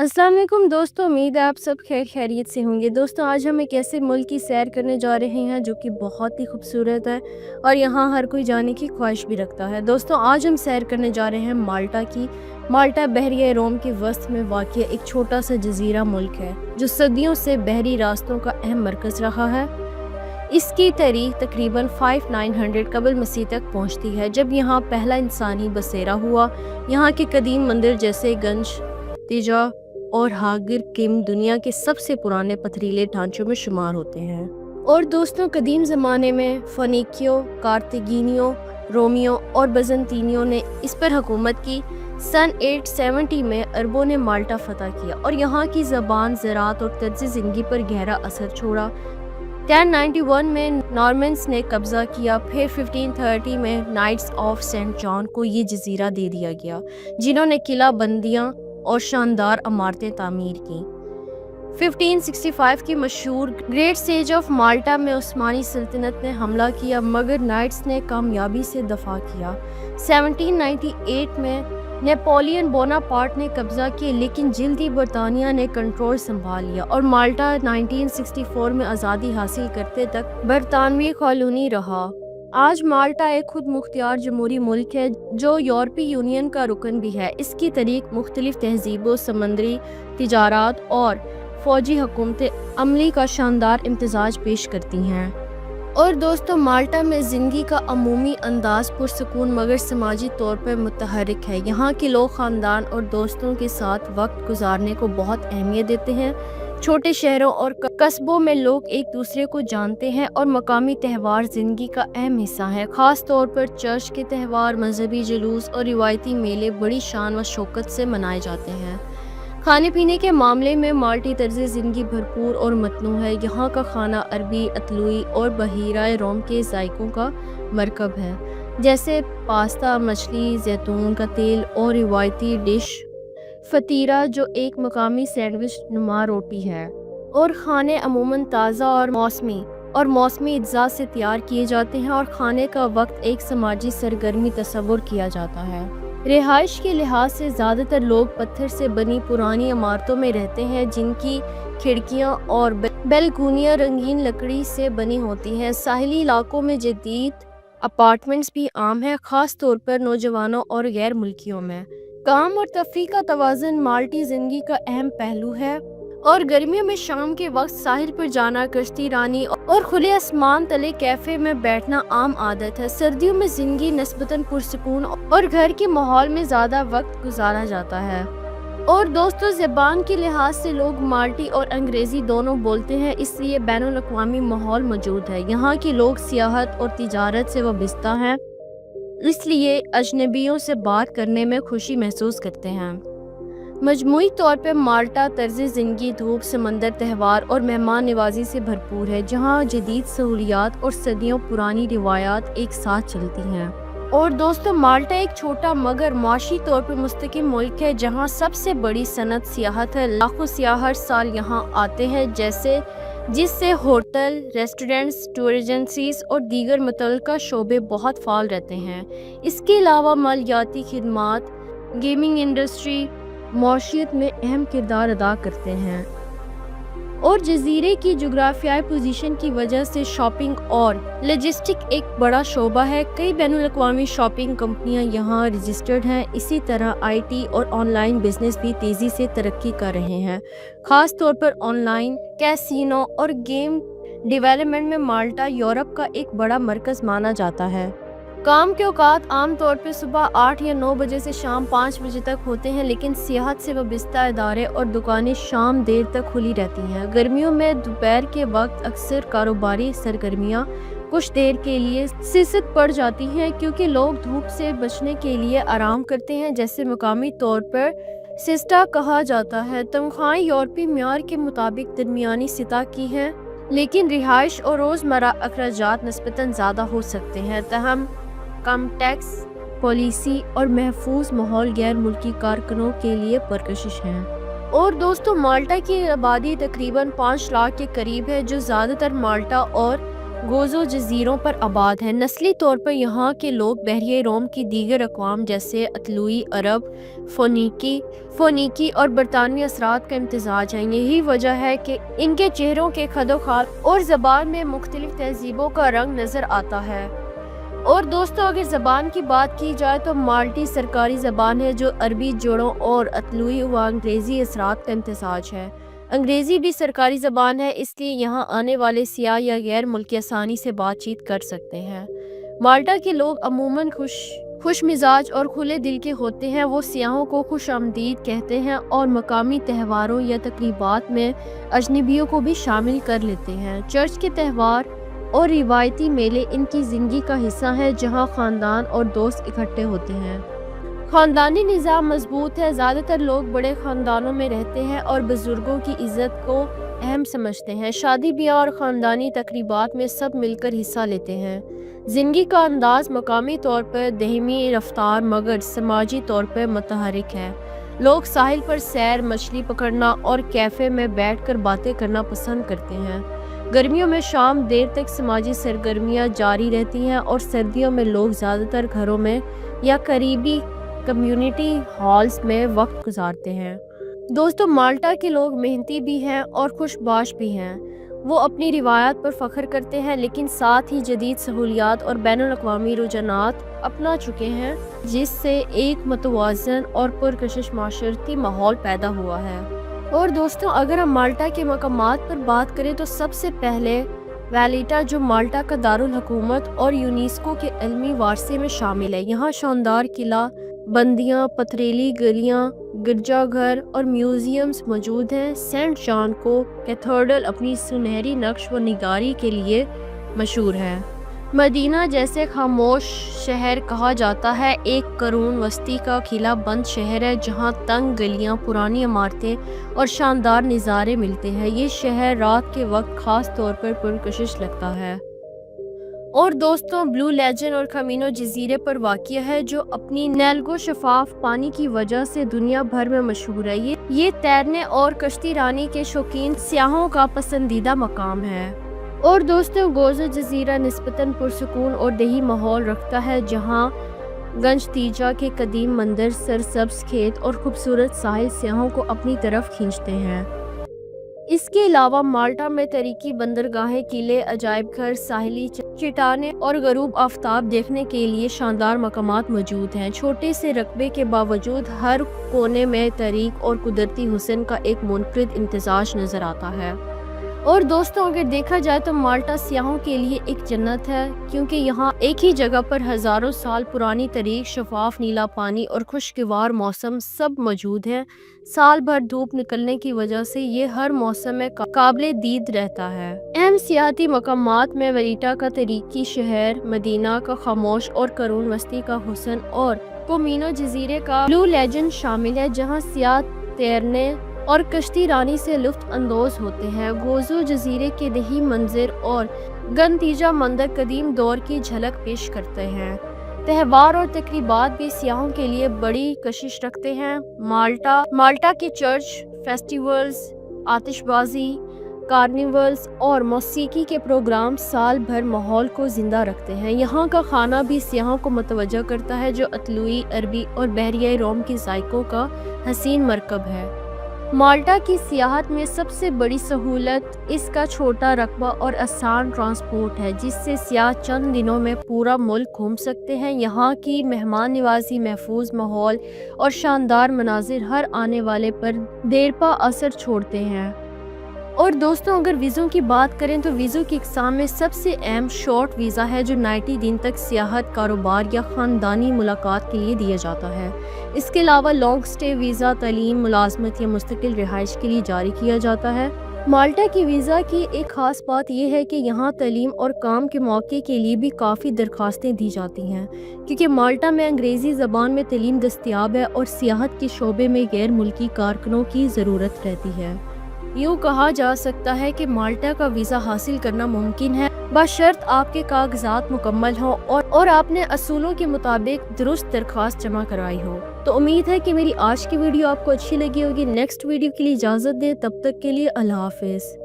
अस्सलाम वालेकुम दोस्तों, उम्मीद है आप सब खैर खैरियत से होंगे। दोस्तों, आज हम एक ऐसे मुल्क की सैर करने जा रहे हैं जो कि बहुत ही खूबसूरत है और यहाँ हर कोई जाने की ख्वाहिश भी रखता है। दोस्तों, आज हम सैर करने जा रहे हैं माल्टा की। माल्टा बहरिया रोम के वस्त में वाक़िया एक छोटा सा जजीरा मुल्क है जो सदियों से बहरी रास्तों का अहम मरकज़ रहा है। इसकी तारीख तकरीबन 5900 कबल मसीह तक पहुँचती है, जब यहाँ पहला इंसानी बसेरा हुआ। यहाँ के कदीम मंदिर जैसे गंज तिजा और हागिर किम दुनिया के सबसे पुराने पथरीले ढांचों में शुमार होते हैं। और दोस्तों, कदीम ज़माने में फ़नीकियों, कार्तिगिनियों, रोमियों और बजंतीनियों ने इस पर हुकूमत की। सन 870 में अरबों ने माल्टा फतह किया और यहाँ की ज़बान, ज़राअत और तर्ज़ ज़िंदगी पर गहरा असर छोड़ा। 1091 में नॉर्मन्स ने कब्ज़ा किया। फिर 1530 में नाइट्स ऑफ सेंट जॉन को ये जजीरा दे दिया गया, जिन्होंने किला बंदियाँ और शानदार इमारतें तामीर की। 1565 की मशहूर ग्रेट सेज ऑफ माल्टा में उस्मानी सल्तनत ने हमला किया, मगर नाइट्स ने कामयाबी से दफा किया। 1798 में नेपोलियन बोनापार्ट ने कब्जा किया, लेकिन जल्दी बरतानिया ने कंट्रोल संभाल लिया और माल्टा 1964 में आज़ादी हासिल करते तक बरतानवी कॉलोनी रहा। आज माल्टा एक खुद मुख्तियार जमहूरी मुल्क है जो यूरोपीय यूनियन का रुकन भी है। इसकी तारीख मुख्तलिफ तहजीबों, समंदरी तिजारत और फौजी हुकूमत अमली का शानदार इम्तिजाज पेश करती हैं। और दोस्तों, माल्टा में ज़िंदगी का अमूमी अंदाज पुरसकून मगर समाजी तौर पर मुतहर्रिक है। यहाँ के लोग ख़ानदान और दोस्तों के साथ वक्त गुजारने को बहुत अहमियत देते हैं। छोटे शहरों और कस्बों में लोग एक दूसरे को जानते हैं और मकामी त्यौहार ज़िंदगी का अहम हिस्सा है। ख़ास तौर पर चर्च के त्यौहार, मजहबी जुलूस और रिवायती मेले बड़ी शान व शौकत से मनाए जाते हैं। खाने पीने के मामले में माल्टी तर्ज़ ज़िंदगी भरपूर और मतनू है। यहाँ का खाना अरबी, अतलुई और बहीरा रोम के जायकों का मरकब है, जैसे पास्ता, मछली, जैतून का तेल और रिवायती डिश फतीरा जो एक मकामी सैंडविच नुमा रोटी है। और खाने अमूमन ताज़ा और मौसमी अज्जा से तैयार किए जाते हैं और खाने का वक्त एक समाजी सरगर्मी तस्वुर किया जाता है। रिहाइश के लिहाज से ज़्यादातर लोग पत्थर से बनी पुरानी इमारतों में रहते हैं, जिनकी खिड़कियां और बेलकुनियां रंगीन लकड़ी से बनी होती हैं। साहिली इलाकों में जदीद अपार्टमेंट्स भी आम हैं, ख़ास तौर पर नौजवानों और गैर मुल्कियों में। काम और तफरीह का तवाज़ुन माल्टी ज़िंदगी का अहम पहलू है और गर्मियों में शाम के वक्त साहिल पर जाना, कश्ती रानी और खुले आसमान तले कैफ़े में बैठना आम आदत है। सर्दियों में ज़िंदगी निस्बतन पुरसकून और घर के माहौल में ज़्यादा वक्त गुजारा जाता है। और दोस्तों, ज़बान के लिहाज से लोग माल्टी और अंग्रेज़ी दोनों बोलते हैं, इसलिए बैनुल अक़वामी माहौल मौजूद है। यहाँ के लोग सियाहत और तिजारत से वाबस्ता हैं, इसलिए अजनबियों से बात करने में खुशी महसूस करते हैं। मजमूई तौर पर माल्टा तर्ज़ ज़िंदगी धूप, समंदर, त्यौहार और मेहमान नवाजी से भरपूर है, जहाँ जदीद सहूलियात और सदियों पुरानी रिवायात एक साथ चलती हैं। और दोस्तों, माल्टा एक छोटा मगर माशी तौर पर मुस्तकिल मुल्क है, जहाँ सबसे बड़ी सनत सियाहत है। लाखों सियाह हर साल यहाँ आते हैं, जिससे होटल, रेस्टोरेंट्स, टूर एजेंसीज और दीगर मुतल्लिका शोबे बहुत फाल रहते हैं। इसके अलावा मालियाती खिदमात, गेमिंग इंडस्ट्री मौशियत में अहम किरदार अदा करते हैं। और जजीरे की जोग्राफियाई पोजीशन की वजह से शॉपिंग और लॉजिस्टिक एक बड़ा शोबा है। कई बैनुल अक़वामी शॉपिंग कंपनियां यहाँ रजिस्टर्ड हैं। इसी तरह IT और ऑनलाइन बिजनेस भी तेज़ी से तरक्की कर रहे हैं। ख़ास तौर पर ऑनलाइन कैसीनो और गेम डेवलपमेंट में माल्टा यूरोप का एक बड़ा मरकज़ माना जाता है। काम के औकात आम तौर पर सुबह 8 या 9 बजे से शाम 5 बजे तक होते हैं, लेकिन सियाहत से वाबस्ता इदारे और दुकानें शाम देर तक खुली रहती हैं। गर्मियों में दोपहर के वक्त अक्सर कारोबारी सरगर्मियां कुछ देर के लिए सिसत पड़ जाती हैं, क्योंकि लोग धूप से बचने के लिए आराम करते हैं, जैसे मकामी तौर पर सिस्टा कहा जाता है। तनख्वाहें यूरोपीय म्यार के मुताबिक दरमियानी सतह की हैं, लेकिन रिहाइश और रोज़मर्रा अखराजात निस्बतन ज़्यादा हो सकते हैं। तहम कम टैक्स पॉलिसी और महफूज माहौल गैर मुल्की कारकुनों के लिए परकशिश हैं। और दोस्तों, माल्टा की आबादी तकरीबन 5 लाख के करीब है, जो ज़्यादातर माल्टा और गोज़ो जज़ीरों पर आबाद हैं। नस्ली तौर पर यहाँ के लोग बहरिया रोम की दीगर अक़वाम जैसे अतलुई अरब, फ़ोनीकी और बरतानवी असरात का इम्तिज़ाज है। यही वजह है कि इनके चेहरों के खदोखाल और ज़बान में मुख्तलिफ तहज़ीबों का रंग नज़र आता है। और दोस्तों, अगर ज़बान की बात की जाए तो माल्टी सरकारी ज़बान है जो अरबी जोड़ों और अतलुई व अंग्रेज़ी असरात का इम्तिज़ाज है। अंग्रेज़ी भी सरकारी ज़बान है, इसलिए यहाँ आने वाले सियाह या गैर मुल्की आसानी से बातचीत कर सकते हैं। माल्टा के लोग अमूमन खुश मिजाज और खुले दिल के होते हैं। वो सियाहों को खुश आमदीद कहते हैं और मकामी त्योहारों या तकरीबात में अजनबियों को भी शामिल कर लेते हैं। चर्च के त्यौहार और रिवायती मेले इनकी ज़िंदगी का हिस्सा है, जहाँ ख़ानदान और दोस्त इकट्ठे होते हैं। ख़ानदानी निज़ाम मजबूत है। ज़्यादातर लोग बड़े ख़ानदानों में रहते हैं और बुज़ुर्गों की इज़्ज़त को अहम समझते हैं। शादी ब्याह और ख़ानदानी तकरीबात में सब मिलकर हिस्सा लेते हैं। ज़िंदगी का अंदाज़ मकामी तौर पर दहमी रफ्तार मगर समाजी तौर पर मुतहरिक है। लोग साहिल पर सैर, मछली पकड़ना और कैफ़े में बैठकर बातें करना पसंद करते हैं। गर्मियों में शाम देर तक समाजी सरगर्मियाँ जारी रहती हैं और सर्दियों में लोग ज़्यादातर घरों में या करीबी कम्युनिटी हॉल्स में वक्त गुजारते हैं। दोस्तों, माल्टा के लोग मेहनती भी हैं और खुशबाश भी हैं। वो अपनी रिवायात पर फ़ख्र करते हैं, लेकिन साथ ही जदीद सहूलियात और बैनुल-अक़वामी रुझानात अपना चुके हैं, जिससे एक मुतवाज़न और पुरकशिश माशरती माहौल पैदा हुआ है। और दोस्तों, अगर हम माल्टा के मकामात पर बात करें तो सबसे पहले वैलिटा, जो माल्टा का दारुल हुकूमत और यूनेस्को के इल्मी वारसे में शामिल है। यहाँ शानदार किला, बंदियाँ, पथरीली गलियाँ, गिरजाघर और म्यूज़ियम्स मौजूद हैं। सेंट जॉन को कैथेड्रल अपनी सुनहरी नक्श व निगारी के लिए मशहूर है। मदीना, जैसे खामोश शहर कहा जाता है, एक करून वस्ती का किला बंद शहर है, जहाँ तंग गलियाँ, पुरानी इमारतें और शानदार नज़ारे मिलते हैं। ये शहर रात के वक्त ख़ास तौर पर पुरकशिश लगता है। और दोस्तों, ब्लू लेजेंड और कामिनो जजीरे पर वाक़िया है, जो अपनी नैल्गो शफाफ पानी की वजह से दुनिया भर में मशहूर है। ये तैरने और कश्ती रानी के शौकीन सियाहों का पसंदीदा मकाम है। और दोस्तों, गोज़ो जजीरा निस्बतन पुरसुकून और देही माहौल रखता है, जहाँ गंज तीजा के कदीम मंदिर, सरसब्ज़ खेत और खूबसूरत साहिल सियाहों को अपनी तरफ खींचते हैं। इसके अलावा माल्टा में तरीकी बंदरगाहें, किले, अजायब घर, साहिली चट्टानें और गरूब आफ्ताब देखने के लिए शानदार मकामात मौजूद हैं। छोटे से रकबे के बावजूद हर कोने में तारीख और कुदरती हुस्न का एक मुनफरिद इम्तिजाज नज़र आता है। और दोस्तों, अगर देखा जाए तो माल्टा सियाहों के लिए एक जन्नत है, क्योंकि यहाँ एक ही जगह पर हज़ारों साल पुरानी तारीख, शफाफ नीला पानी और खुशगवार मौसम सब मौजूद है। साल भर धूप निकलने की वजह से ये हर मौसम में काबिल दीद रहता है। अहम सियाहती मकामात में वैलिटा का तरीकी शहर, मदीना का खामोश और करून वस्ती का हुस्न और कामिनो जजीरे का ब्लू लेजेंड शामिल है, जहाँ सियाह तैरने और कश्ती रानी से लुत्फ अंदोज होते हैं। गोज़ो जजीरे के दही मंजर और गनतीजा मंदिर कदीम दौर की झलक पेश करते हैं। त्यौहार और तकरीबात भी सियाहों के लिए बड़ी कशिश रखते हैं। माल्टा के चर्च, फेस्टिवल्स, आतिशबाजी, कार्निवल्स और मौसीकी के प्रोग्राम साल भर माहौल को जिंदा रखते हैं। यहाँ का खाना भी सियाहों को मुतवज्जह करता है, जो अतलुई, अरबी और बहरिया रोम के जायकों का हसीन मरकब है। माल्टा की सियाहत में सबसे बड़ी सहूलत इसका छोटा रकबा और आसान ट्रांसपोर्ट है, जिससे सियाह चंद दिनों में पूरा मुल्क घूम सकते हैं। यहाँ की मेहमान नवाजी, महफूज माहौल और शानदार मनाजिर हर आने वाले पर देरपा असर छोड़ते हैं। और दोस्तों, अगर वीज़ों की बात करें तो वीज़ों की इकसाम में सबसे अहम शॉर्ट वीज़ा है, जो 90 दिन तक सियाहत, कारोबार या ख़ानदानी मुलाकात के लिए दिया जाता है। इसके अलावा लॉन्ग स्टे वीज़ा तालीम, मुलाजमत या मुस्तकिल रिहाइश के लिए जारी किया जाता है। माल्टा की वीज़ा की एक ख़ास बात यह है कि यहाँ तालीम और काम के मौके के लिए भी काफ़ी दरख्वास्तें दी जाती हैं, क्योंकि माल्टा में अंग्रेज़ी ज़बान में तालीम दस्तियाब है और सियाहत के शोबे में गैर मुल्की कारकुनों की ज़रूरत रहती है। यूँ कहा जा सकता है कि माल्टा का वीज़ा हासिल करना मुमकिन है, बशर्त आपके कागजात मुकम्मल हों और आपने असूलों के मुताबिक दुरुस्त दरख्वास्त जमा कराई हो। तो उम्मीद है कि मेरी आज की वीडियो आपको अच्छी लगी होगी। नेक्स्ट वीडियो के लिए इजाज़त दें, तब तक के लिए अल्लाह हाफ़िज़।